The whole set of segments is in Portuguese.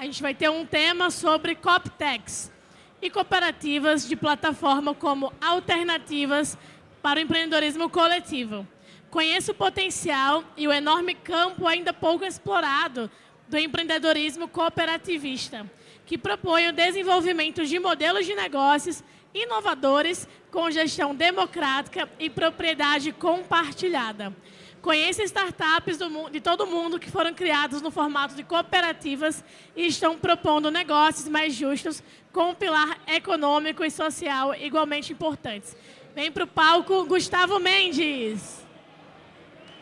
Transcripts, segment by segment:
gente vai ter um tema sobre CopTechs e cooperativas de plataforma como alternativas para o empreendedorismo coletivo. Conheça o potencial e o enorme campo ainda pouco explorado do empreendedorismo cooperativista, que propõe o desenvolvimento de modelos de negócios inovadores com gestão democrática e propriedade compartilhada. Conheça startups de todo o mundo que foram criadas no formato de cooperativas e estão propondo negócios mais justos com um pilar econômico e social igualmente importantes. Vem para o palco Gustavo Mendes.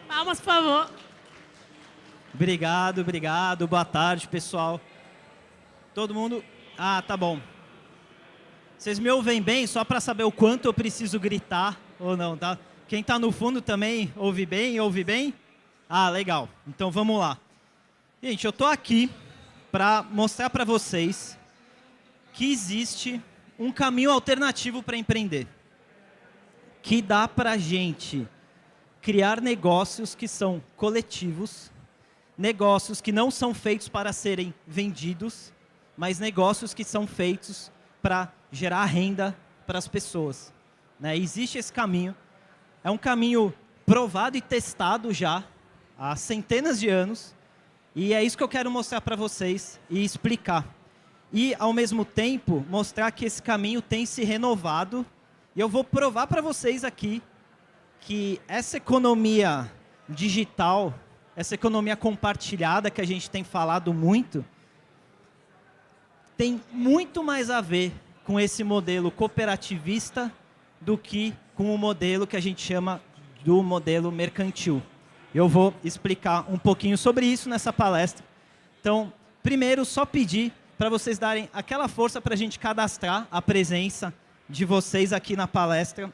Palmas, por favor. Obrigado, obrigado. Boa tarde, pessoal. Todo mundo... Ah, tá bom. Vocês me ouvem bem? Só para saber o quanto eu preciso gritar ou não, tá? Quem está no fundo também ouve bem? Ouve bem? Ah, legal. Então vamos lá. Gente, eu estou aqui para mostrar para vocês que existe um caminho alternativo para empreender. Que dá para a gente criar negócios que são coletivos, negócios que não são feitos para serem vendidos, mas negócios que são feitos para gerar renda para as pessoas. Né? Existe esse caminho. É um caminho provado e testado já há centenas de anos. E é isso que eu quero mostrar para vocês e explicar. E, ao mesmo tempo, mostrar que esse caminho tem se renovado. E eu vou provar para vocês aqui que essa economia digital, essa economia compartilhada que a gente tem falado muito, tem muito mais a ver com esse modelo cooperativista do que com o modelo que a gente chama do modelo mercantil. Eu vou explicar um pouquinho sobre isso nessa palestra. Então, primeiro, só pedir para vocês darem aquela força para a gente cadastrar a presença de vocês aqui na palestra,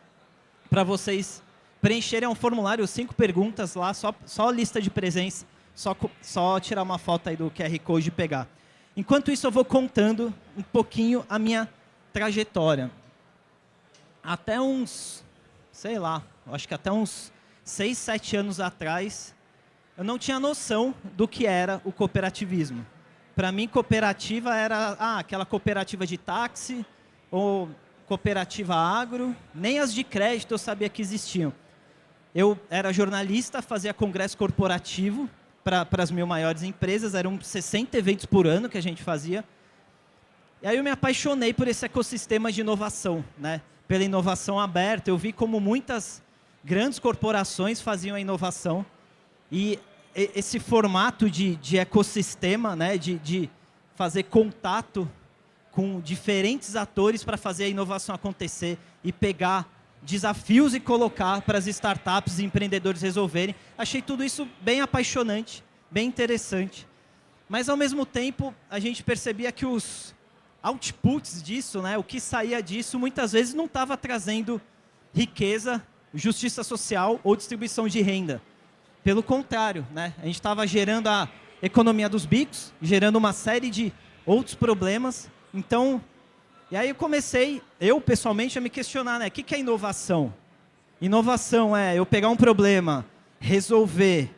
para vocês preencherem um formulário, 5 perguntas lá, só lista de presença, só tirar uma foto aí do QR Code e pegar. Enquanto isso, eu vou contando um pouquinho a minha trajetória. Até uns, sei lá, acho que até uns 6, 7 anos atrás, eu não tinha noção do que era o cooperativismo. Para mim, cooperativa era aquela cooperativa de táxi ou cooperativa agro, nem as de crédito eu sabia que existiam. Eu era jornalista, fazia congresso corporativo para as 1.000 maiores empresas, eram 60 eventos por ano que a gente fazia. E aí eu me apaixonei por esse ecossistema de inovação, né? Pela inovação aberta. Eu vi como muitas grandes corporações faziam a inovação. E esse formato de ecossistema, né? de fazer contato com diferentes atores para fazer a inovação acontecer e pegar desafios e colocar para as startups e empreendedores resolverem. Achei tudo isso bem apaixonante, bem interessante. Mas, ao mesmo tempo, a gente percebia que os outputs disso, né, o que saía disso, muitas vezes não estava trazendo riqueza, justiça social ou distribuição de renda. Pelo contrário, né, a gente estava gerando a economia dos bicos, gerando uma série de outros problemas. Então, e aí eu comecei, pessoalmente, a me questionar, né, o que é inovação? Inovação é eu pegar um problema, resolver,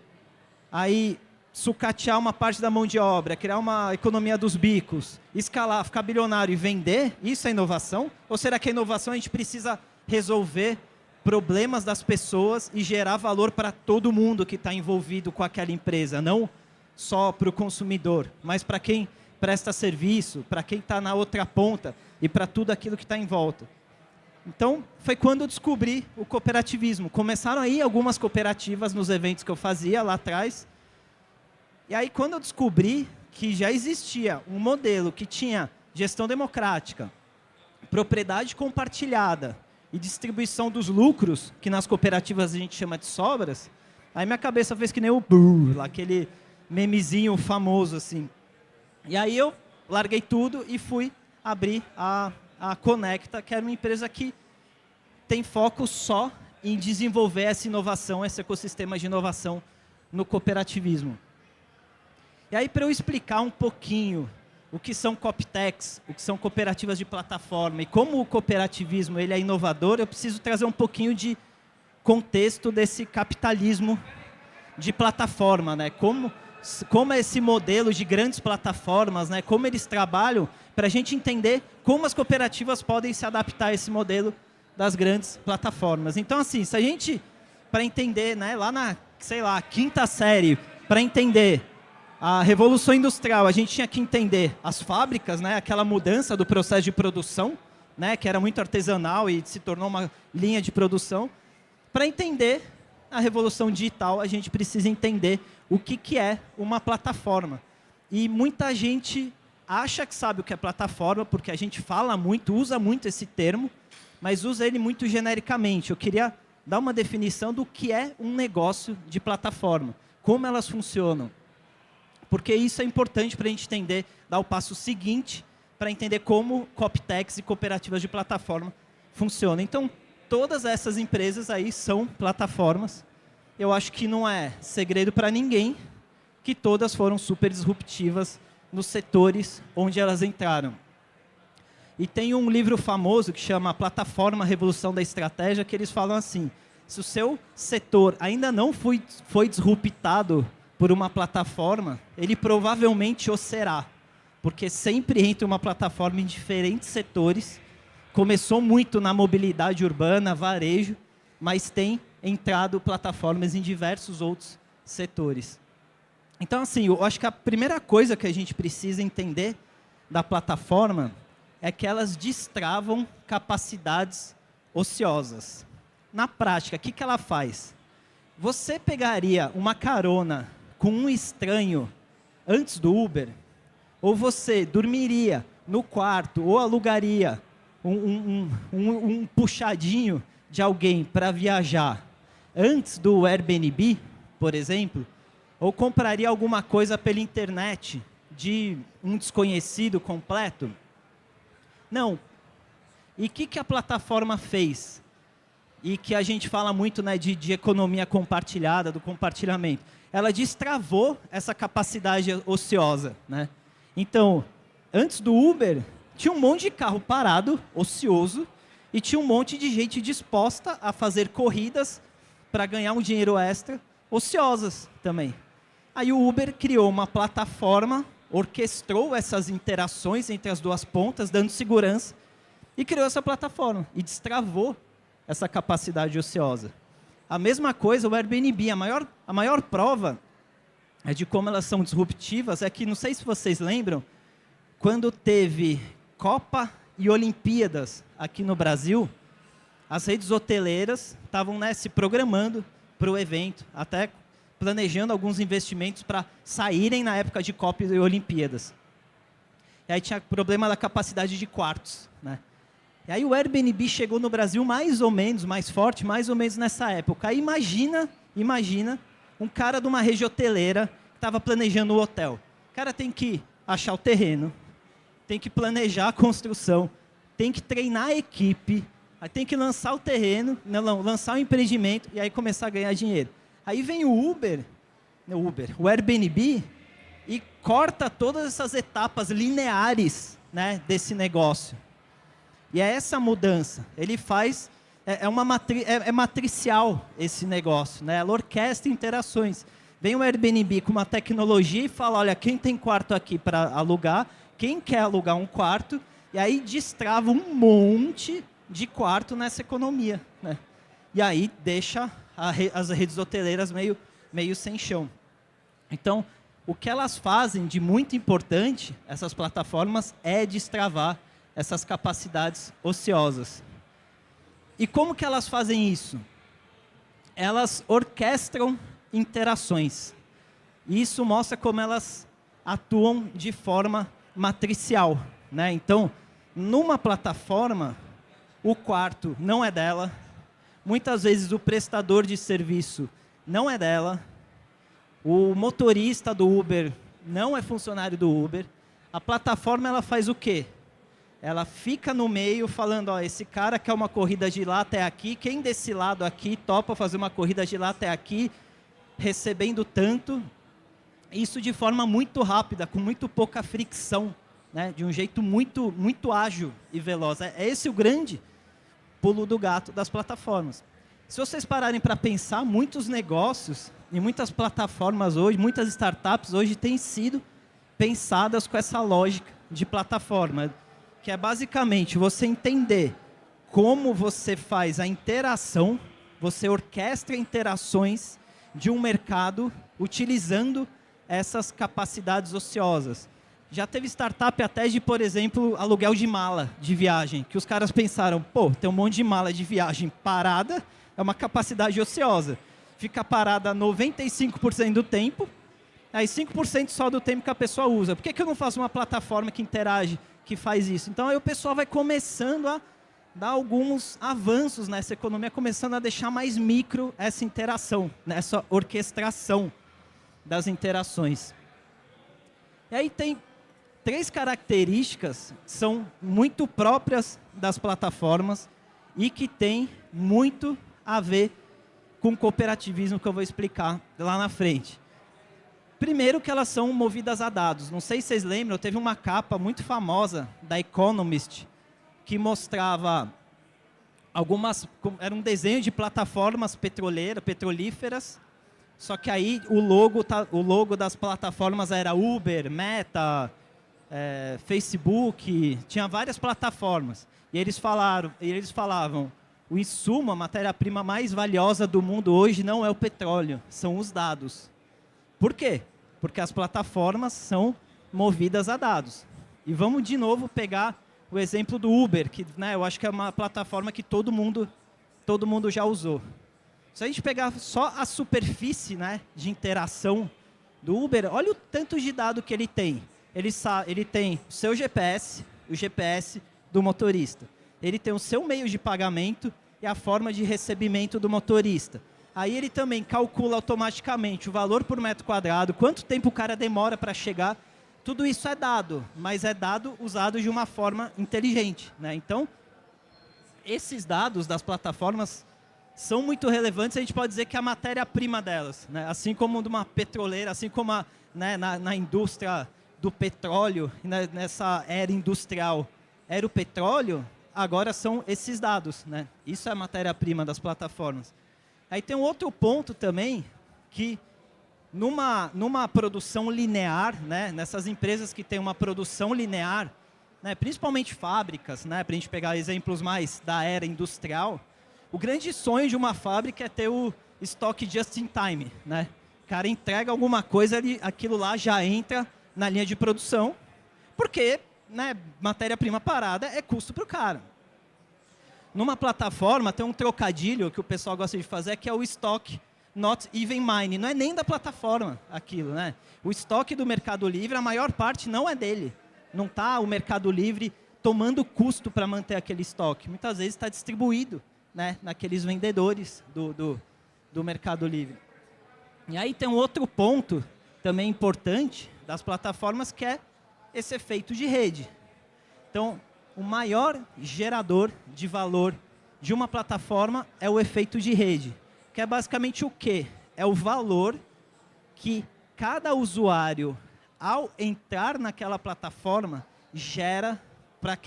aí sucatear uma parte da mão de obra, criar uma economia dos bicos, escalar, ficar bilionário e vender, isso é inovação? Ou será que a inovação a gente precisa resolver problemas das pessoas e gerar valor para todo mundo que está envolvido com aquela empresa, não só para o consumidor, mas para quem presta serviço, para quem está na outra ponta e para tudo aquilo que está em volta. Então, foi quando eu descobri o cooperativismo. Começaram aí algumas cooperativas nos eventos que eu fazia lá atrás. E aí, quando eu descobri que já existia um modelo que tinha gestão democrática, propriedade compartilhada e distribuição dos lucros, que nas cooperativas a gente chama de sobras, aí minha cabeça fez que nem o brrr, lá, aquele memezinho famoso, assim. E aí eu larguei tudo e fui abrir a Conecta, que era uma empresa que tem foco só em desenvolver essa inovação, esse ecossistema de inovação no cooperativismo. E aí, para eu explicar um pouquinho o que são CopTechs, o que são cooperativas de plataforma e como o cooperativismo ele é inovador, eu preciso trazer um pouquinho de contexto desse capitalismo de plataforma, né? Como como é esse modelo de grandes plataformas, né, como eles trabalham, para a gente entender como as cooperativas podem se adaptar a esse modelo das grandes plataformas. Então, assim, se a gente, para entender, né, lá na, sei lá, quinta série, para entender a Revolução Industrial, a gente tinha que entender as fábricas, né, aquela mudança do processo de produção, né, que era muito artesanal e se tornou uma linha de produção. Para entender a Revolução Digital, a gente precisa entender o que é uma plataforma. E muita gente acha que sabe o que é plataforma, porque a gente fala muito, usa muito esse termo, mas usa ele muito genericamente. Eu queria dar uma definição do que é um negócio de plataforma, como elas funcionam. Porque isso é importante para a gente entender, dar o passo seguinte, para entender como Coptechs e cooperativas de plataforma funcionam. Então, todas essas empresas aí são plataformas. Eu acho que não é segredo para ninguém que todas foram super disruptivas nos setores onde elas entraram. E tem um livro famoso que chama Plataforma, Revolução da Estratégia, que eles falam assim, se o seu setor ainda não foi disruptado por uma plataforma, ele provavelmente o será. Porque sempre entra uma plataforma em diferentes setores. Começou muito na mobilidade urbana, varejo, mas tem entrado plataformas em diversos outros setores. Então, assim, eu acho que a primeira coisa que a gente precisa entender da plataforma é que elas destravam capacidades ociosas. Na prática, o que ela faz? Você pegaria uma carona com um estranho antes do Uber, ou você dormiria no quarto, ou alugaria um puxadinho de alguém para viajar antes do Airbnb, por exemplo, ou compraria alguma coisa pela internet de um desconhecido completo? Não. E o que a plataforma fez? E que a gente fala muito, né, de economia compartilhada, do compartilhamento. Ela destravou essa capacidade ociosa, né? Então, antes do Uber, tinha um monte de carro parado, ocioso, e tinha um monte de gente disposta a fazer corridas para ganhar um dinheiro extra, ociosas também. Aí o Uber criou uma plataforma, orquestrou essas interações entre as duas pontas, dando segurança, e criou essa plataforma, e destravou essa capacidade ociosa. A mesma coisa o Airbnb, a maior prova de como elas são disruptivas é que, não sei se vocês lembram, quando teve Copa e Olimpíadas aqui no Brasil, as redes hoteleiras estavam, né, se programando para o evento, até planejando alguns investimentos para saírem na época de Copa e Olimpíadas. E aí tinha problema da capacidade de quartos, né? E aí o Airbnb chegou no Brasil mais ou menos, mais forte, mais ou menos nessa época. Aí imagina um cara de uma rede hoteleira que estava planejando o hotel. O cara tem que achar o terreno, tem que planejar a construção, tem que treinar a equipe, aí tem que lançar o terreno, lançar o empreendimento e aí começar a ganhar dinheiro. Aí vem o Airbnb e corta todas essas etapas lineares, né, desse negócio. E é essa mudança. Ele faz, é matricial esse negócio, né? Ela orquestra interações. Vem o Airbnb com uma tecnologia e fala, olha, quem tem quarto aqui para alugar, quem quer alugar um quarto, e aí destrava um monte de quarto nessa economia, né? E aí deixa as redes hoteleiras meio sem chão. Então, o que elas fazem de muito importante, essas plataformas, é destravar essas capacidades ociosas. E como que elas fazem isso? Elas orquestram interações. E isso mostra como elas atuam de forma matricial, né? Então, numa plataforma, o quarto não é dela. Muitas vezes o prestador de serviço não é dela. O motorista do Uber não é funcionário do Uber. A plataforma, ela faz o quê? Ela fica no meio falando, ó, esse cara quer uma corrida de lá até aqui, quem desse lado aqui topa fazer uma corrida de lá até aqui, recebendo tanto. Isso de forma muito rápida, com muito pouca fricção, né? De um jeito muito ágil e veloz. É esse o grande pulo do gato das plataformas. Se vocês pararem para pensar, muitos negócios e muitas plataformas hoje, muitas startups hoje têm sido pensadas com essa lógica de plataforma, que é basicamente você entender como você faz a interação, você orquestra interações de um mercado utilizando essas capacidades ociosas. Já teve startup até de, por exemplo, aluguel de mala de viagem, que os caras pensaram, pô, tem um monte de mala de viagem parada, é uma capacidade ociosa. Fica parada 95% do tempo, aí 5% só do tempo que a pessoa usa. Por que eu não faço uma plataforma que interage, que faz isso? Então aí o pessoal vai começando a dar alguns avanços nessa economia, começando a deixar mais micro essa interação, essa orquestração das interações. E aí tem 3 características que são muito próprias das plataformas e que tem muito a ver com o cooperativismo que eu vou explicar lá na frente. Primeiro que elas são movidas a dados. Não sei se vocês lembram, teve uma capa muito famosa da Economist que mostrava era um desenho de plataformas petrolíferas, só que aí o logo das plataformas era Uber, Meta, Facebook, tinha várias plataformas. E eles falavam, o insumo, a matéria-prima mais valiosa do mundo hoje não é o petróleo, são os dados. Por quê? Porque as plataformas são movidas a dados. E vamos de novo pegar o exemplo do Uber, que eu acho que é uma plataforma que todo mundo já usou. Se a gente pegar só a superfície de interação do Uber, olha o tanto de dado que ele tem. Ele tem o seu GPS, o GPS do motorista. Ele tem o seu meio de pagamento e a forma de recebimento do motorista. Aí ele também calcula automaticamente o valor por metro quadrado, quanto tempo o cara demora para chegar. Tudo isso é dado, mas é dado usado de uma forma inteligente. Então, esses dados das plataformas são muito relevantes. A gente pode dizer que é a matéria-prima delas. Assim como de uma petroleira, assim como na indústria do petróleo, nessa era industrial, era o petróleo, agora são esses dados. Isso é a matéria-prima das plataformas. Aí tem um outro ponto também, que numa produção linear, nessas empresas que têm uma produção linear, principalmente fábricas, para a gente pegar exemplos mais da era industrial, o grande sonho de uma fábrica é ter o estoque just in time. O cara entrega alguma coisa, aquilo lá já entra na linha de produção, porque matéria-prima parada é custo para o cara. Numa plataforma tem um trocadilho que o pessoal gosta de fazer, que é o estoque not even mine. Não é nem da plataforma aquilo. O estoque do Mercado Livre, a maior parte não é dele. Não está o Mercado Livre tomando custo para manter aquele estoque. Muitas vezes está distribuído naqueles vendedores do Mercado Livre. E aí tem um outro ponto também importante das plataformas, que é esse efeito de rede. Então, o maior gerador de valor de uma plataforma é o efeito de rede, que é basicamente o quê? É o valor que cada usuário, ao entrar naquela plataforma, gera para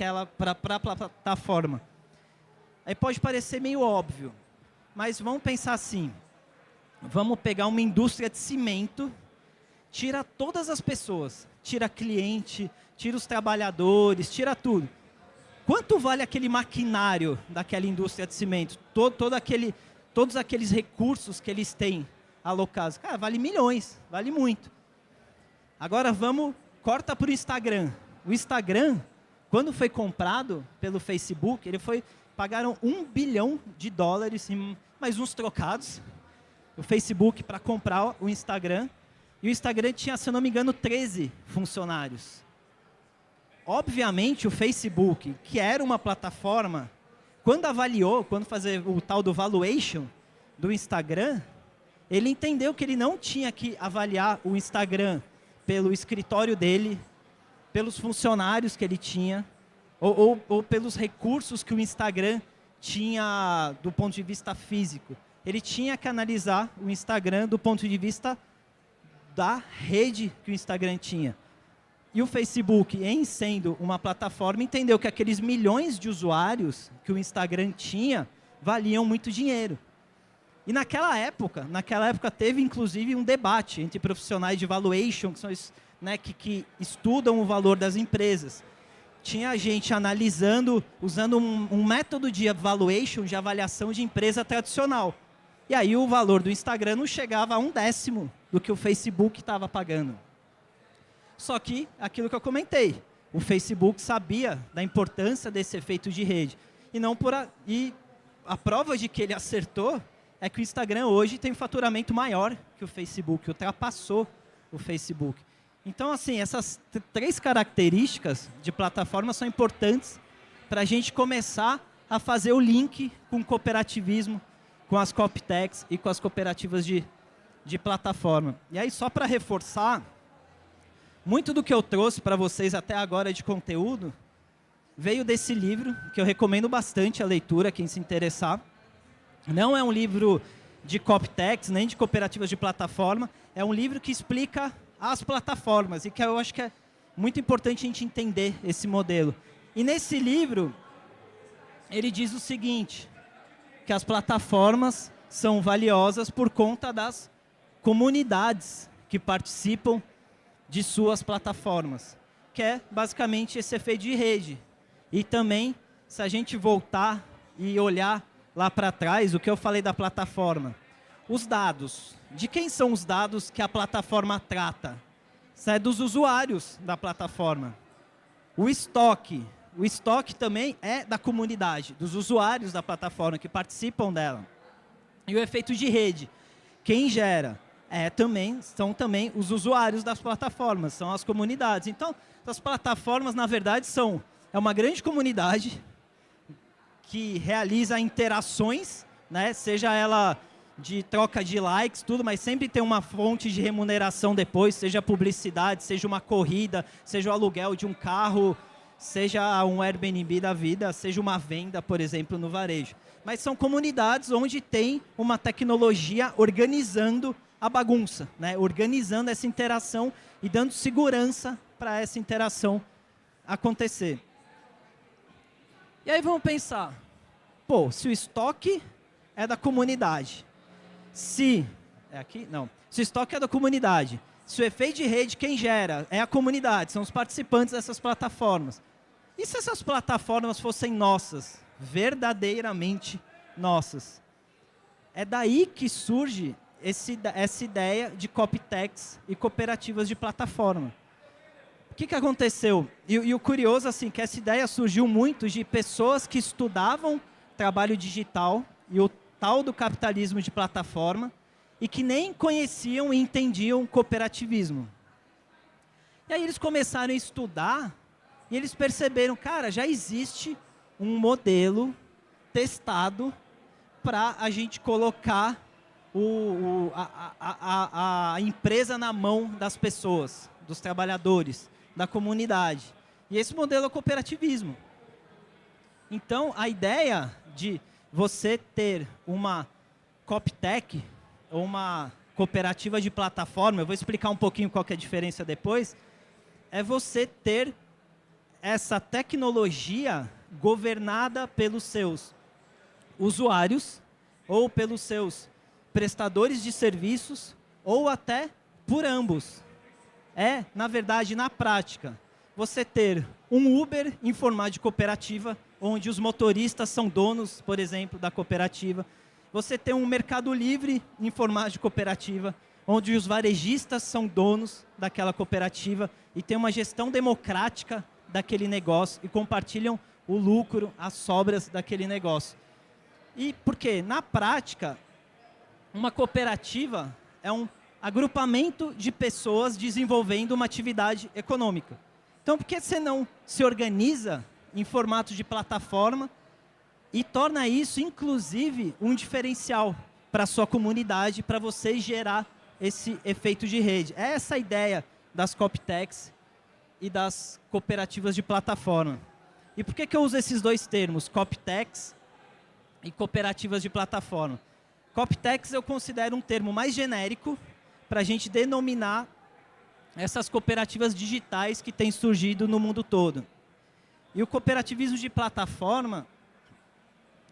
a plataforma. Aí pode parecer meio óbvio, mas vamos pensar assim. Vamos pegar uma indústria de cimento, tira todas as pessoas, tira cliente, tira os trabalhadores, tira tudo. Quanto vale aquele maquinário daquela indústria de cimento? Todos aqueles recursos que eles têm alocados. Cara, vale milhões, vale muito. Agora corta para o Instagram. O Instagram, quando foi comprado pelo Facebook, pagaram $1 bilhão, mais uns trocados, o Facebook para comprar o Instagram. E o Instagram tinha, se eu não me engano, 13 funcionários. Obviamente, o Facebook, que era uma plataforma, quando fazer o tal do valuation do Instagram, ele entendeu que ele não tinha que avaliar o Instagram pelo escritório dele, pelos funcionários que ele tinha, ou pelos recursos que o Instagram tinha do ponto de vista físico. Ele tinha que analisar o Instagram do ponto de vista da rede que o Instagram tinha. E o Facebook, em sendo uma plataforma, entendeu que aqueles milhões de usuários que o Instagram tinha valiam muito dinheiro. E naquela época teve inclusive um debate entre profissionais de valuation, que são né, que estudam o valor das empresas. Tinha gente analisando, usando um método de valuation, de avaliação de empresa tradicional. E aí o valor do Instagram não chegava a 1/10 do que o Facebook estava pagando. Só que, aquilo que eu comentei, o Facebook sabia da importância desse efeito de rede. E a prova de que ele acertou é que o Instagram hoje tem um faturamento maior que o Facebook, ultrapassou o Facebook. Então, assim, essas 3 características de plataforma são importantes para a gente começar a fazer o link com o cooperativismo, com as CopTechs e com as cooperativas de plataforma. E aí, só para reforçar, muito do que eu trouxe para vocês até agora de conteúdo veio desse livro, que eu recomendo bastante a leitura, quem se interessar. Não é um livro de CopTechs, nem de cooperativas de plataforma, é um livro que explica as plataformas, e que eu acho que é muito importante a gente entender esse modelo. E nesse livro, ele diz o seguinte, que as plataformas são valiosas por conta das comunidades que participam de suas plataformas, que é basicamente esse efeito de rede. E também, se a gente voltar e olhar lá para trás, o que eu falei da plataforma, os dados. De quem são os dados que a plataforma trata? Isso é dos usuários da plataforma. O estoque também é da comunidade, dos usuários da plataforma que participam dela. E o efeito de rede, quem gera? São também os usuários das plataformas, são as comunidades. Então, as plataformas, na verdade, é uma grande comunidade que realiza interações, né, seja ela de troca de likes, tudo, mas sempre tem uma fonte de remuneração depois, seja publicidade, seja uma corrida, seja o aluguel de um carro, seja um Airbnb da vida, seja uma venda, por exemplo, no varejo. Mas são comunidades onde tem uma tecnologia organizando a bagunça, né? Organizando essa interação e dando segurança para essa interação acontecer. E aí vamos pensar, se o estoque é da comunidade, se o estoque é da comunidade, se o efeito de rede quem gera é a comunidade, são os participantes dessas plataformas. E se essas plataformas fossem nossas, verdadeiramente nossas? É daí que surge essa ideia de CopTechs e cooperativas de plataforma. O que aconteceu? E o curioso, assim, que essa ideia surgiu muito de pessoas que estudavam trabalho digital e o tal do capitalismo de plataforma e que nem conheciam e entendiam cooperativismo. E aí eles começaram a estudar e eles perceberam, cara, já existe um modelo testado para a gente colocar a empresa na mão das pessoas, dos trabalhadores, da comunidade. E esse modelo é o cooperativismo. Então, a ideia de você ter uma CopTech, ou uma cooperativa de plataforma, eu vou explicar um pouquinho qual que é a diferença depois, é você ter essa tecnologia governada pelos seus usuários ou pelos seus prestadores de serviços ou até por ambos. Na verdade, na prática, você ter um Uber em formato de cooperativa, onde os motoristas são donos, por exemplo, da cooperativa. Você ter um Mercado Livre em formato de cooperativa, onde os varejistas são donos daquela cooperativa e tem uma gestão democrática daquele negócio e compartilham o lucro, as sobras daquele negócio. E por quê? Na prática, uma cooperativa é um agrupamento de pessoas desenvolvendo uma atividade econômica. Então, por que você não se organiza em formato de plataforma e torna isso, inclusive, um diferencial para a sua comunidade, para você gerar esse efeito de rede? É essa a ideia das CopTechs e das cooperativas de plataforma. E por que eu uso esses dois termos, CopTechs e cooperativas de plataforma? CopTechs eu considero um termo mais genérico para a gente denominar essas cooperativas digitais que têm surgido no mundo todo. E o cooperativismo de plataforma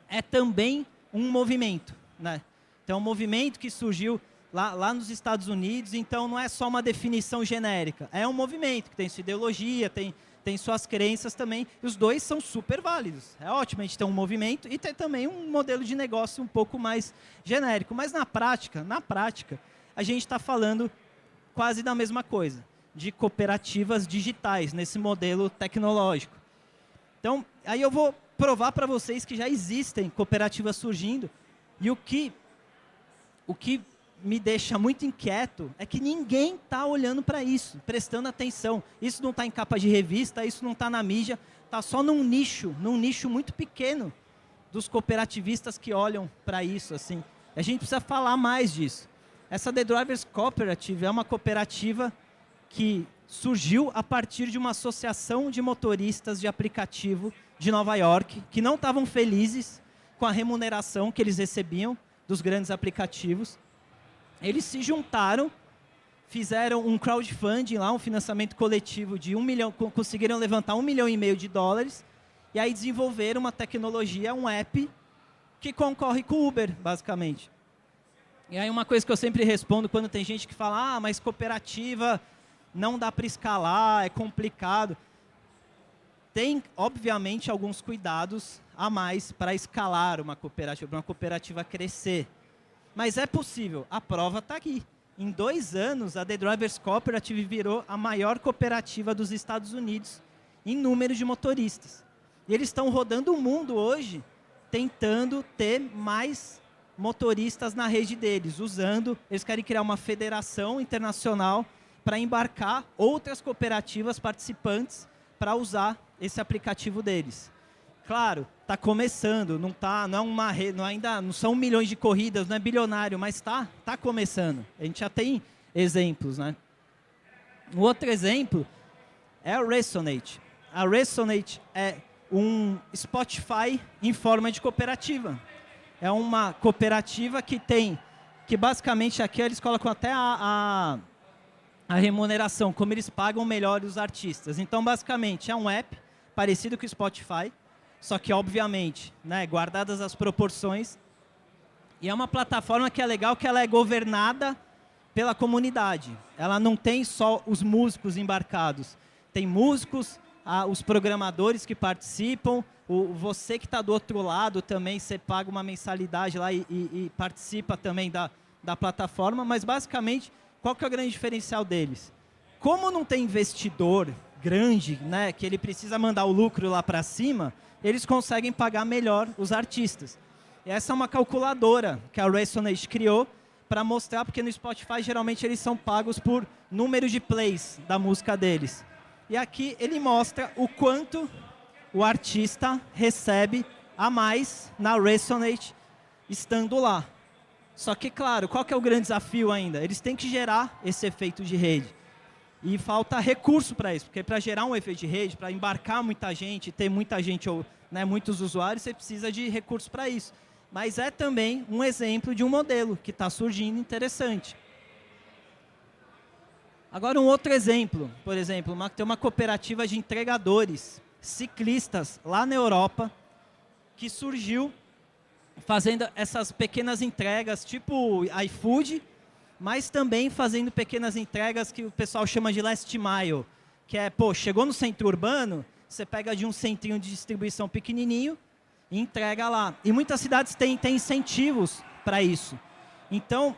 é também um movimento, né? Então, é um movimento que surgiu lá nos Estados Unidos, então não é só uma definição genérica. É um movimento que tem sua ideologia, tem suas crenças também, e os dois são super válidos. É ótimo a gente ter um movimento e ter também um modelo de negócio um pouco mais genérico. Mas na prática, a gente está falando quase da mesma coisa, de cooperativas digitais, nesse modelo tecnológico. Então, aí eu vou provar para vocês que já existem cooperativas surgindo, e o que me deixa muito inquieto é que ninguém está olhando para isso, prestando atenção. Isso não está em capa de revista, isso não está na mídia, está só num nicho muito pequeno dos cooperativistas que olham para isso. Assim. A gente precisa falar mais disso. Essa The Drivers Cooperative é uma cooperativa que surgiu a partir de uma associação de motoristas de aplicativo de Nova York, que não estavam felizes com a remuneração que eles recebiam dos grandes aplicativos. Eles se juntaram, fizeram um crowdfunding lá, um financiamento coletivo de 1 milhão, conseguiram levantar 1,5 milhão de dólares, e aí desenvolveram uma tecnologia, um app, que concorre com o Uber, basicamente. E aí uma coisa que eu sempre respondo quando tem gente que fala, mas cooperativa não dá para escalar, é complicado. Tem, obviamente, alguns cuidados a mais para escalar uma cooperativa crescer. Mas é possível, a prova está aqui. Em 2 anos, a The Drivers Cooperative virou a maior cooperativa dos Estados Unidos em número de motoristas. E eles estão rodando o mundo hoje, tentando ter mais motoristas na rede deles, eles querem criar uma federação internacional para embarcar outras cooperativas participantes para usar esse aplicativo deles. Claro, está começando, ainda não são milhões de corridas, não é bilionário, mas está começando. A gente já tem exemplos, né? Um outro exemplo é a Resonate. A Resonate é um Spotify em forma de cooperativa. É uma cooperativa que basicamente aqui eles colocam até a remuneração, como eles pagam melhor os artistas. Então, basicamente, é um app parecido com o Spotify, só que, obviamente, né, guardadas as proporções. E é uma plataforma que é legal, que ela é governada pela comunidade. Ela não tem só os músicos embarcados. Tem músicos, os programadores que participam, você que está do outro lado também, você paga uma mensalidade lá e participa também da plataforma. Mas, basicamente, qual que é o grande diferencial deles? Como não tem investidor grande, né, que ele precisa mandar o lucro lá para cima, eles conseguem pagar melhor os artistas. E essa é uma calculadora que a Resonate criou para mostrar, porque no Spotify geralmente eles são pagos por número de plays da música deles. E aqui ele mostra o quanto o artista recebe a mais na Resonate estando lá. Só que, claro, qual que é o grande desafio ainda? Eles têm que gerar esse efeito de rede. E falta recurso para isso, porque para gerar um efeito de rede, para embarcar muita gente, ter muita gente, ou né, muitos usuários, você precisa de recurso para isso. Mas é também um exemplo de um modelo que está surgindo interessante. Agora, um outro exemplo, por exemplo, tem uma cooperativa de entregadores, ciclistas, lá na Europa, que surgiu fazendo essas pequenas entregas, tipo iFood, mas também fazendo pequenas entregas que o pessoal chama de last mile, que é, chegou no centro urbano, você pega de um centrinho de distribuição pequenininho e entrega lá. E muitas cidades têm incentivos para isso. Então,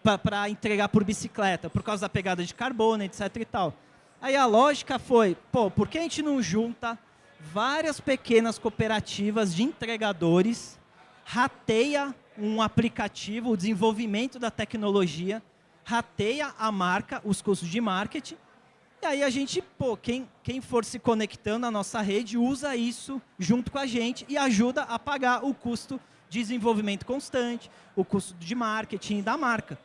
para entregar por bicicleta, por causa da pegada de carbono, etc. e tal. Aí a lógica foi, por que a gente não junta várias pequenas cooperativas de entregadores, rateia um aplicativo, o desenvolvimento da tecnologia, rateia a marca, os custos de marketing, e aí a gente, quem for se conectando à nossa rede, usa isso junto com a gente e ajuda a pagar o custo de desenvolvimento constante, o custo de marketing da marca.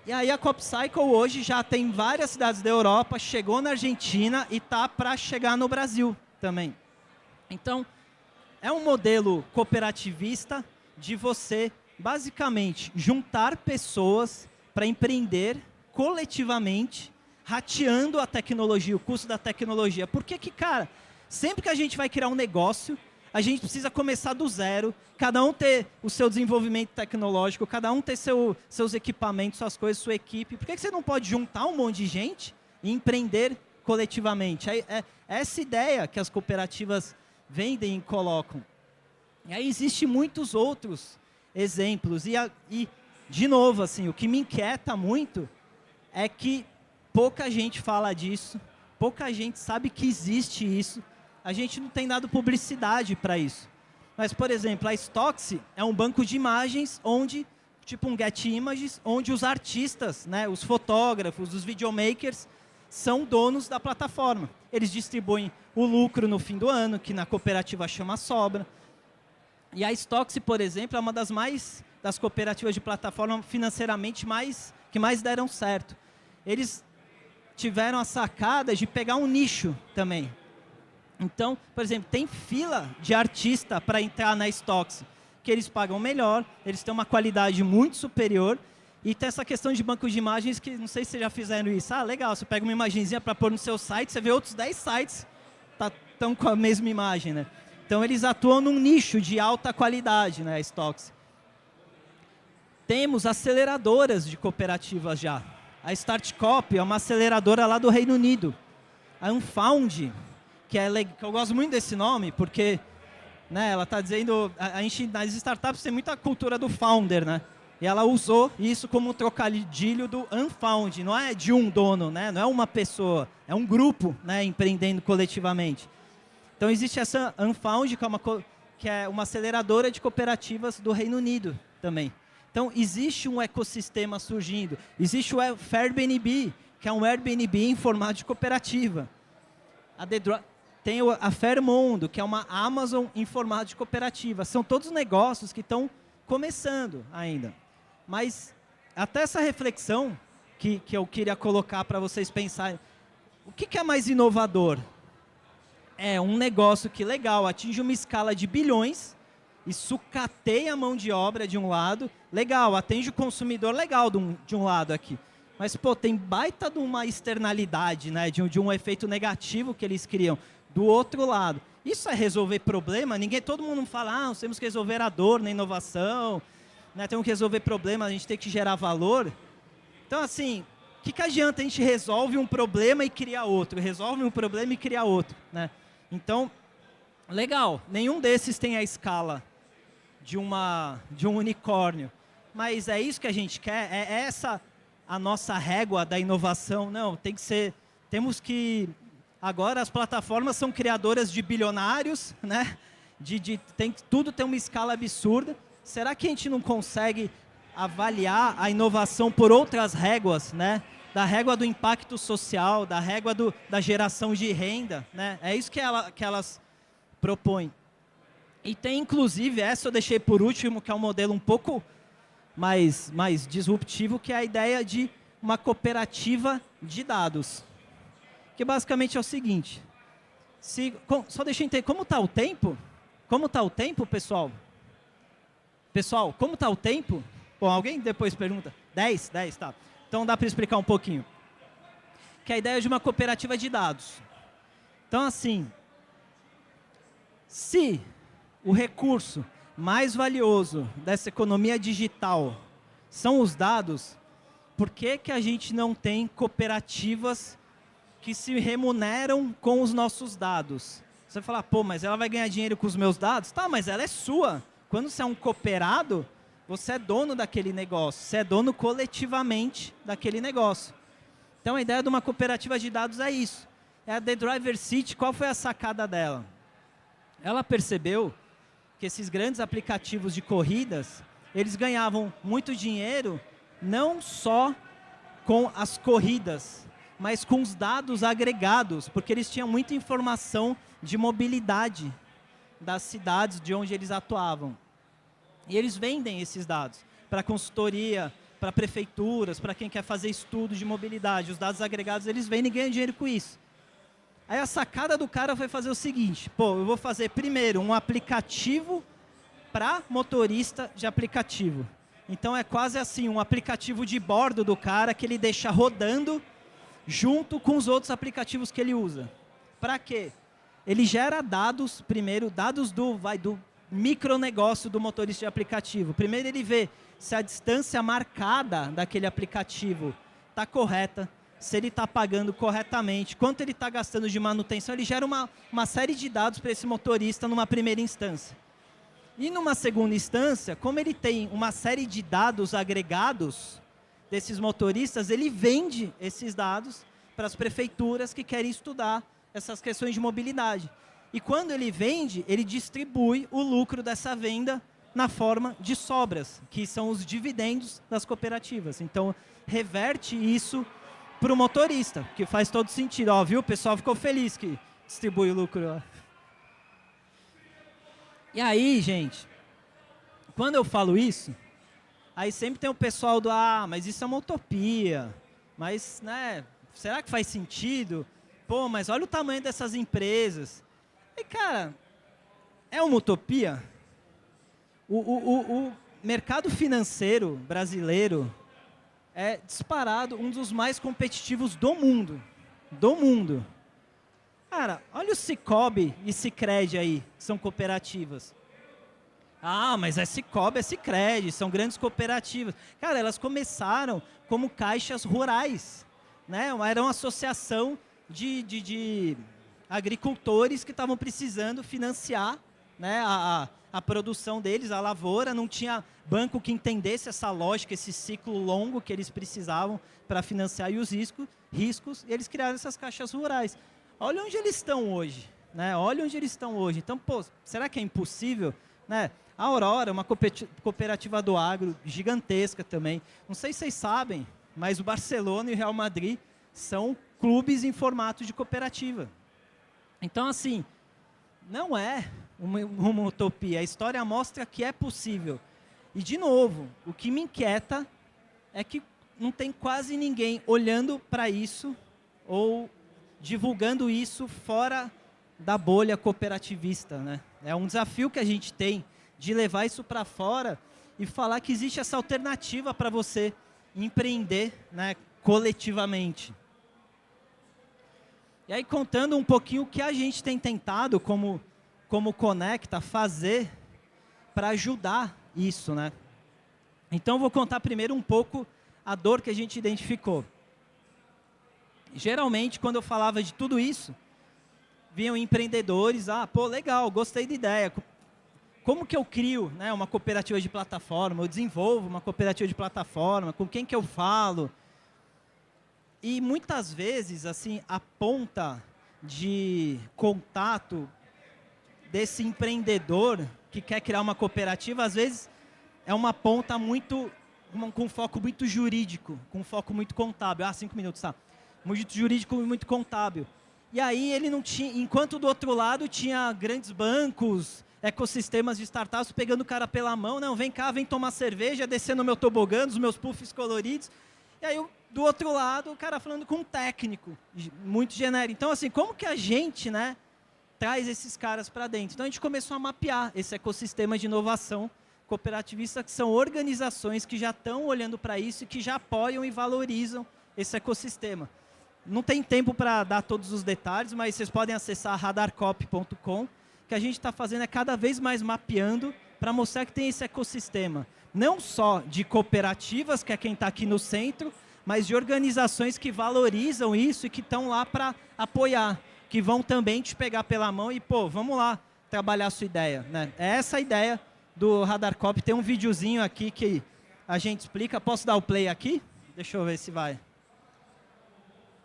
E aí a CoopCycle hoje já tem várias cidades da Europa, chegou na Argentina e está para chegar no Brasil também. Então, é um modelo cooperativista de você, basicamente, juntar pessoas para empreender coletivamente, rateando a tecnologia, o custo da tecnologia. Porque que, cara, sempre que a gente vai criar um negócio, a gente precisa começar do zero, cada um ter o seu desenvolvimento tecnológico, cada um ter seus equipamentos, suas coisas, sua equipe. Por que você não pode juntar um monte de gente e empreender coletivamente? É essa ideia que as cooperativas vendem e colocam. E aí existem muitos outros exemplos. E de novo, assim, o que me inquieta muito é que pouca gente fala disso, pouca gente sabe que existe isso. A gente não tem dado publicidade para isso. Mas, por exemplo, a Stocksy é um banco de imagens onde, tipo um Get Images, onde os artistas, né, os fotógrafos, os videomakers, são donos da plataforma. Eles distribuem o lucro no fim do ano, que na cooperativa chama sobra. E a Stocksy, por exemplo, é uma das cooperativas de plataforma financeiramente que mais deram certo. Eles tiveram a sacada de pegar um nicho também. Então, por exemplo, tem fila de artista para entrar na Stocksy, que eles pagam melhor, eles têm uma qualidade muito superior, e tem essa questão de banco de imagens que, não sei se vocês já fizeram isso. Ah, legal, você pega uma imagenzinha para pôr no seu site, você vê outros 10 sites estão com a mesma imagem, né? Então, eles atuam num nicho de alta qualidade, né, a Stocksy. Temos aceleradoras de cooperativas já. A Startcop é uma aceleradora lá do Reino Unido. A Unfound, que eu gosto muito desse nome, porque, né, ela está dizendo, a gente nas startups tem muita cultura do founder, né? E ela usou isso como um trocadilho do unfound, não é de um dono, né? Não é uma pessoa, é um grupo, né, empreendendo coletivamente. Então existe essa Unfound, que é uma aceleradora de cooperativas do Reino Unido também. Então existe um ecossistema surgindo. Existe o Airbnb, que é um Airbnb em formato de cooperativa. Tem a Fairmondo, que é uma Amazon em formato de cooperativa. São todos negócios que estão começando ainda. Mas até essa reflexão que eu queria colocar para vocês pensarem. O que é mais inovador? É um negócio que, legal, atinge uma escala de bilhões e sucateia a mão de obra de um lado. Legal, atende o consumidor legal de um lado aqui. Mas, pô, tem baita de uma externalidade, né, de um efeito negativo que eles criam do outro lado. Isso é resolver problema? Todo mundo fala, nós temos que resolver a dor na inovação, né, temos que resolver problema, a gente tem que gerar valor. Então, assim, o que adianta a gente resolve um problema e cria outro? Resolve um problema e cria outro, né? Então, legal, nenhum desses tem a escala de um unicórnio. Mas é isso que a gente quer? É essa a nossa régua da inovação? Não, tem que ser... Agora as plataformas são criadoras de bilionários, né? Tudo tem uma escala absurda. Será que a gente não consegue avaliar a inovação por outras réguas, né? Da régua do impacto social, da régua da geração de renda, né? É isso que elas propõem. E tem, inclusive, essa eu deixei por último, que é um modelo um pouco mais disruptivo, que é a ideia de uma cooperativa de dados. Que basicamente é o seguinte, só deixa eu entender, como está o tempo? Como está o tempo, pessoal? Pessoal, como está o tempo? Bom, alguém depois pergunta. 10, tá. Então dá para explicar um pouquinho. Que é a ideia de uma cooperativa de dados. Então, assim, se o recurso mais valioso dessa economia digital são os dados, por que a gente não tem cooperativas que se remuneram com os nossos dados? Você vai falar, pô, mas ela vai ganhar dinheiro com os meus dados? Tá, mas ela é sua. Quando você é um cooperado, você é dono daquele negócio, você é dono coletivamente daquele negócio. Então a ideia de uma cooperativa de dados é isso. É a The Driver City, qual foi a sacada dela? Ela percebeu que esses grandes aplicativos de corridas, eles ganhavam muito dinheiro não só com as corridas, mas com os dados agregados, porque eles tinham muita informação de mobilidade das cidades de onde eles atuavam. E eles vendem esses dados para consultoria, para prefeituras, para quem quer fazer estudo de mobilidade. Os dados agregados eles vendem e ganham dinheiro com isso. Aí a sacada do cara foi fazer o seguinte, pô, eu vou fazer primeiro um aplicativo para motorista de aplicativo. Então é quase assim, um aplicativo de bordo do cara que ele deixa rodando junto com os outros aplicativos que ele usa. Para quê? ele gera dados, primeiro, dados do micronegócio do motorista de aplicativo. Primeiro ele vê se a distância marcada daquele aplicativo está correta, se ele está pagando corretamente, quanto ele está gastando de manutenção. Ele gera uma série de dados para esse motorista numa primeira instância. E numa segunda instância, como ele tem uma série de dados agregados desses motoristas, ele vende esses dados para as prefeituras que querem estudar essas questões de mobilidade. E quando ele vende, ele distribui o lucro dessa venda na forma de sobras, que são os dividendos das cooperativas. Então, reverte isso para o motorista, que faz todo sentido. Ó, viu? O pessoal ficou feliz que distribui o lucro. Ó. E aí, gente, quando eu falo isso, aí sempre tem o pessoal do, mas isso é uma utopia, mas, né, será que faz sentido? Pô, mas olha o tamanho dessas empresas. E, cara, é uma utopia? O mercado financeiro brasileiro é disparado um dos mais competitivos do mundo. Do mundo. Cara, olha o Cicobi e Sicredi aí, que são cooperativas. Mas é Cicobi, é Sicredi, são grandes cooperativas. Cara, elas começaram como caixas rurais, né? Era uma associação de agricultores que estavam precisando financiar, né, a produção deles, a lavoura. Não tinha banco que entendesse essa lógica, esse ciclo longo que eles precisavam para financiar e os riscos, e eles criaram essas caixas rurais. Olha onde eles estão hoje, né? Olha onde eles estão hoje. Então, pô, será que é impossível, né? A Aurora, uma cooperativa do agro gigantesca também. Não sei se vocês sabem, mas o Barcelona e o Real Madrid são clubes em formato de cooperativa. Então, assim, não é uma utopia. A história mostra que é possível. E, de novo, o que me inquieta é que não tem quase ninguém olhando para isso ou divulgando isso fora da bolha cooperativista, né? É um desafio que a gente tem de levar isso para fora e falar que existe essa alternativa para você empreender, né, coletivamente. E aí, contando um pouquinho o que a gente tem tentado, como Conecta, fazer para ajudar isso, né? Então, vou contar primeiro um pouco a dor que a gente identificou. Geralmente, quando eu falava de tudo isso, vinham empreendedores, pô, legal, gostei da ideia. Como que eu crio, né, uma cooperativa de plataforma? Eu desenvolvo uma cooperativa de plataforma? Com quem que eu falo? E muitas vezes, assim, a ponta de contato desse empreendedor que quer criar uma cooperativa, às vezes, é uma ponta com foco muito jurídico, com foco muito contábil. 5 minutos, tá? Muito jurídico e muito contábil. E aí ele não tinha, enquanto do outro lado tinha grandes bancos, ecossistemas de startups pegando o cara pela mão, não, vem cá, vem tomar cerveja, descendo o meu tobogã, os meus puffs coloridos. E aí do outro lado o cara falando com um técnico, muito genérico. Então, assim, como que a gente, né, traz esses caras para dentro? Então a gente começou a mapear esse ecossistema de inovação cooperativista, que são organizações que já estão olhando para isso e que já apoiam e valorizam esse ecossistema. Não tem tempo para dar todos os detalhes, mas vocês podem acessar radarcop.com. O que a gente está fazendo é cada vez mais mapeando para mostrar que tem esse ecossistema. Não só de cooperativas, que é quem está aqui no centro, mas de organizações que valorizam isso e que estão lá para apoiar, que vão também te pegar pela mão e, pô, vamos lá trabalhar a sua ideia, né? É essa a ideia do Radarcop. Tem um videozinho aqui que a gente explica. Posso dar o play aqui? Deixa eu ver se vai.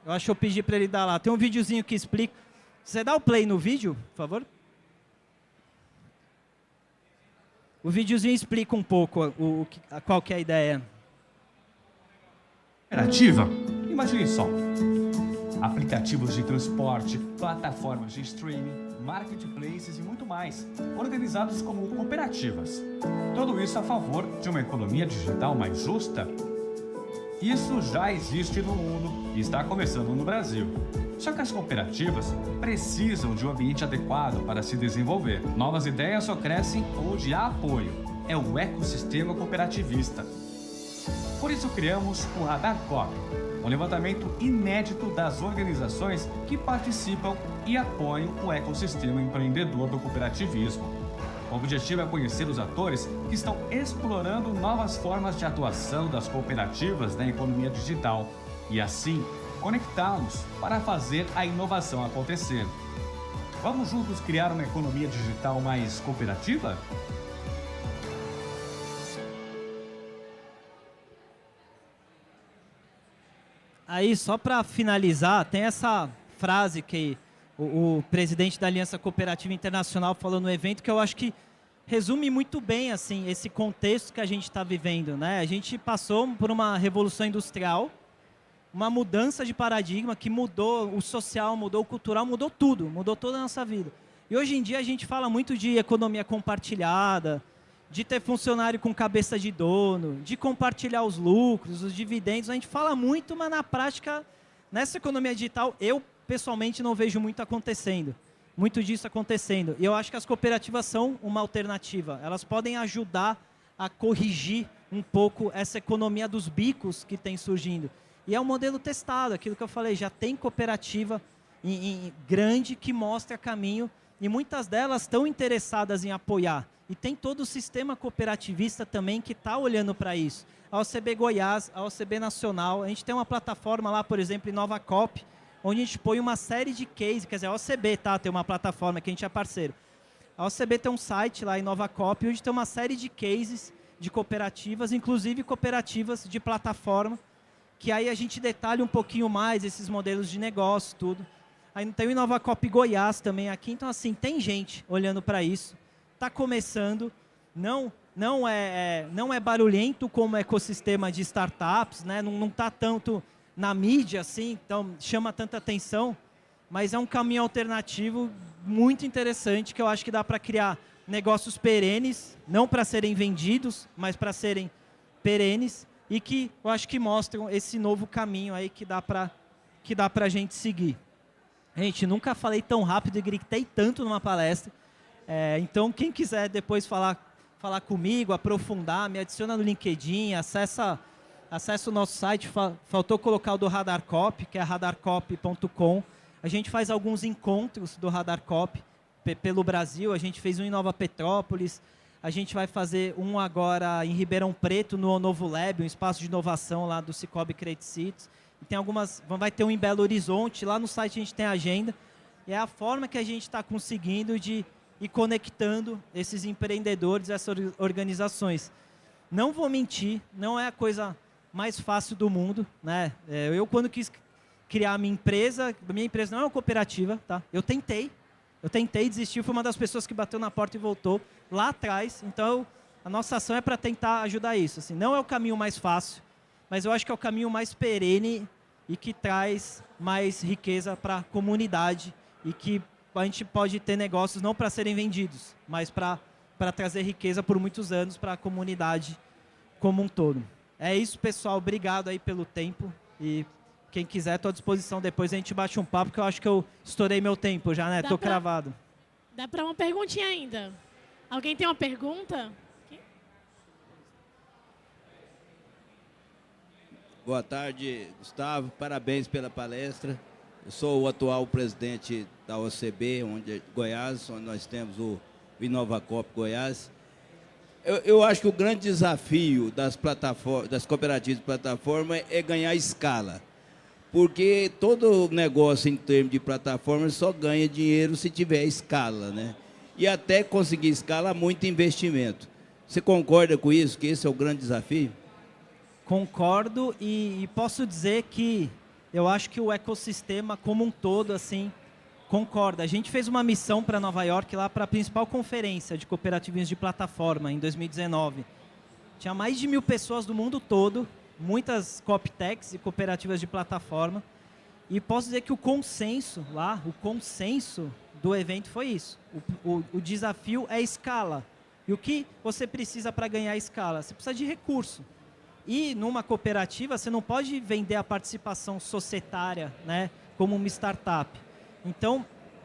Eu acho que eu pedi para ele dar lá. Tem um videozinho que explica. Você dá o play no vídeo, por favor? O videozinho explica um pouco qual que é a ideia. Cooperativa? Imagine só. Aplicativos de transporte, plataformas de streaming, marketplaces e muito mais, organizados como cooperativas. Tudo isso a favor de uma economia digital mais justa? Isso já existe no mundo e está começando no Brasil. Só que as cooperativas precisam de um ambiente adequado para se desenvolver. Novas ideias só crescem onde há apoio. É o ecossistema cooperativista. Por isso criamos o Radarcop, um levantamento inédito das organizações que participam e apoiam o ecossistema empreendedor do cooperativismo. O objetivo é conhecer os atores que estão explorando novas formas de atuação das cooperativas na economia digital e, assim, conectá-los para fazer a inovação acontecer. Vamos juntos criar uma economia digital mais cooperativa? Aí, só para finalizar, tem essa frase que o presidente da Aliança Cooperativa Internacional falou no evento, que eu acho que resume muito bem assim, esse contexto que a gente está vivendo, né? A gente passou por uma revolução industrial, uma mudança de paradigma que mudou o social, mudou o cultural, mudou tudo, mudou toda a nossa vida. E hoje em dia a gente fala muito de economia compartilhada, de ter funcionário com cabeça de dono, de compartilhar os lucros, os dividendos. A gente fala muito, mas na prática, nessa economia digital, eu pessoalmente não vejo muito acontecendo. Muito disso acontecendo. E eu acho que as cooperativas são uma alternativa. Elas podem ajudar a corrigir um pouco essa economia dos bicos que tem surgindo. E é um modelo testado, aquilo que eu falei, já tem cooperativa grande que mostra caminho e muitas delas estão interessadas em apoiar. E tem todo o sistema cooperativista também que está olhando para isso. A OCB Goiás, a OCB Nacional, a gente tem uma plataforma lá, por exemplo, em Nova Cop, onde a gente põe uma série de cases, quer dizer, a OCB tem uma plataforma que a gente é parceiro. A OCB tem um site lá em Nova Cop, onde tem uma série de cases de cooperativas, inclusive cooperativas de plataforma, que aí a gente detalha um pouquinho mais esses modelos de negócio, tudo. Aí tem o Nova Cop Goiás também aqui, então assim, tem gente olhando para isso. Está começando, não é barulhento como ecossistema de startups, né? Não está tanto na mídia assim, então chama tanta atenção, mas é um caminho alternativo muito interessante que eu acho que dá para criar negócios perenes, não para serem vendidos, mas para serem perenes e que eu acho que mostram esse novo caminho aí que dá para a gente seguir. Gente, nunca falei tão rápido e gritei tanto numa palestra. Então, quem quiser depois falar comigo, aprofundar, me adiciona no LinkedIn, acessa o nosso site. Faltou colocar o do Radar Cop, que é radarcop.com. A gente faz alguns encontros do Radar Cop pelo Brasil. A gente fez um em Nova Petrópolis. A gente vai fazer um agora em Ribeirão Preto, no Novo Lab, um espaço de inovação lá do Cicobi Credit Cities. E tem vai ter um em Belo Horizonte. Lá no site a gente tem a agenda. E é a forma que a gente está conseguindo de e conectando esses empreendedores, essas organizações. Não vou mentir, não é a coisa mais fácil do mundo, né? Eu, quando quis criar a minha empresa não é uma cooperativa, tá? Eu tentei desistir, fui uma das pessoas que bateu na porta e voltou lá atrás. Então, a nossa ação é para tentar ajudar isso. Assim, não é o caminho mais fácil, mas eu acho que é o caminho mais perene e que traz mais riqueza para a comunidade e que a gente pode ter negócios não para serem vendidos, mas para trazer riqueza por muitos anos para a comunidade como um todo. É isso, pessoal. Obrigado aí pelo tempo. E quem quiser, estou à disposição. Depois a gente bate um papo, que eu acho que eu estourei meu tempo já, né? Estou cravado. Dá para uma perguntinha ainda. Alguém tem uma pergunta? Boa tarde, Gustavo. Parabéns pela palestra. Eu sou o atual presidente da OCB, Goiás, onde nós temos o Inovacop Goiás. Eu acho que o grande desafio das cooperativas de plataforma é ganhar escala. Porque todo negócio em termos de plataforma só ganha dinheiro se tiver escala, né? E até conseguir escala, muito investimento. Você concorda com isso, que esse é o grande desafio? Concordo e posso dizer que eu acho que o ecossistema como um todo, assim, concorda. A gente fez uma missão para Nova York, lá para a principal conferência de cooperativismo de plataforma, em 2019. Tinha mais de 1.000 pessoas do mundo todo, muitas CoopTechs e cooperativas de plataforma. E posso dizer que o consenso do evento foi isso. O desafio é escala. E o que você precisa para ganhar escala? Você precisa de recurso. E numa cooperativa, você não pode vender a participação societária, né, como uma startup. Então,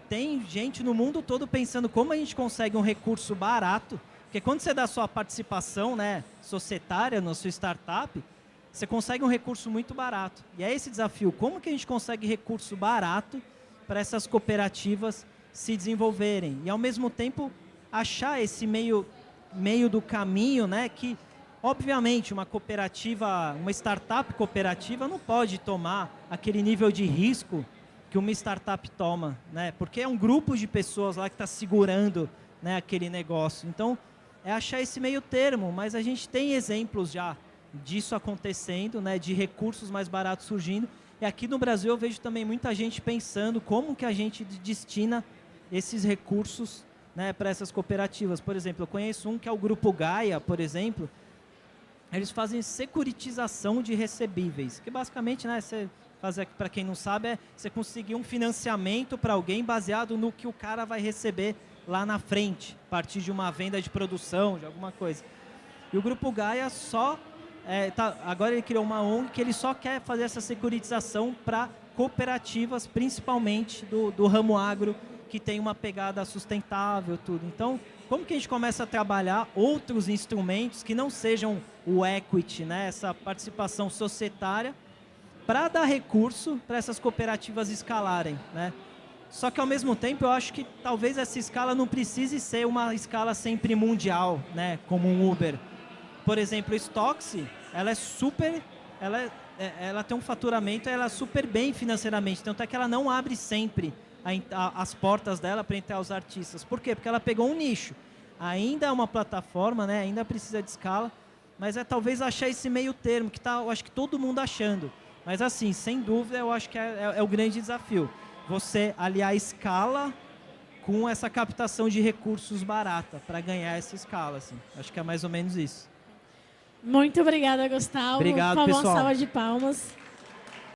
tem gente no mundo todo pensando como a gente consegue um recurso barato, porque quando você dá sua participação, né, societária na sua startup, você consegue um recurso muito barato. E é esse desafio, como que a gente consegue recurso barato para essas cooperativas se desenvolverem? E, ao mesmo tempo, achar esse meio do caminho, né, que, obviamente, uma cooperativa, uma startup cooperativa não pode tomar aquele nível de risco que uma startup toma, né, porque é um grupo de pessoas lá que está segurando, né, aquele negócio. Então, é achar esse meio termo, mas a gente tem exemplos já disso acontecendo, né, de recursos mais baratos surgindo. E aqui no Brasil eu vejo também muita gente pensando como que a gente destina esses recursos, né, para essas cooperativas. Por exemplo, eu conheço um que é o Grupo Gaia, por exemplo. Eles fazem securitização de recebíveis, que basicamente, né, você fazer, para quem não sabe, é você conseguir um financiamento para alguém baseado no que o cara vai receber lá na frente, a partir de uma venda de produção, de alguma coisa. E o Grupo Gaia agora ele criou uma ONG que ele só quer fazer essa securitização para cooperativas, principalmente do ramo agro, que tem uma pegada sustentável, tudo. Então, como que a gente começa a trabalhar outros instrumentos que não sejam o equity, né, essa participação societária, para dar recurso para essas cooperativas escalarem, né? Só que, ao mesmo tempo, eu acho que talvez essa escala não precise ser uma escala sempre mundial, né, como um Uber. Por exemplo, a Stoxy, ela é super... Ela tem um faturamento, ela é super bem financeiramente, tanto é que ela não abre sempre as portas dela para entrar os artistas. Por quê? Porque ela pegou um nicho. Ainda é uma plataforma, né? Ainda precisa de escala, mas é talvez achar esse meio termo, que tá, eu acho que todo mundo achando. Mas assim, sem dúvida, eu acho que é o grande desafio. Você aliar a escala com essa captação de recursos barata para ganhar essa escala. Assim. Acho que é mais ou menos isso. Muito obrigada, Gustavo. Obrigado, por favor, pessoal. uma salva de palmas.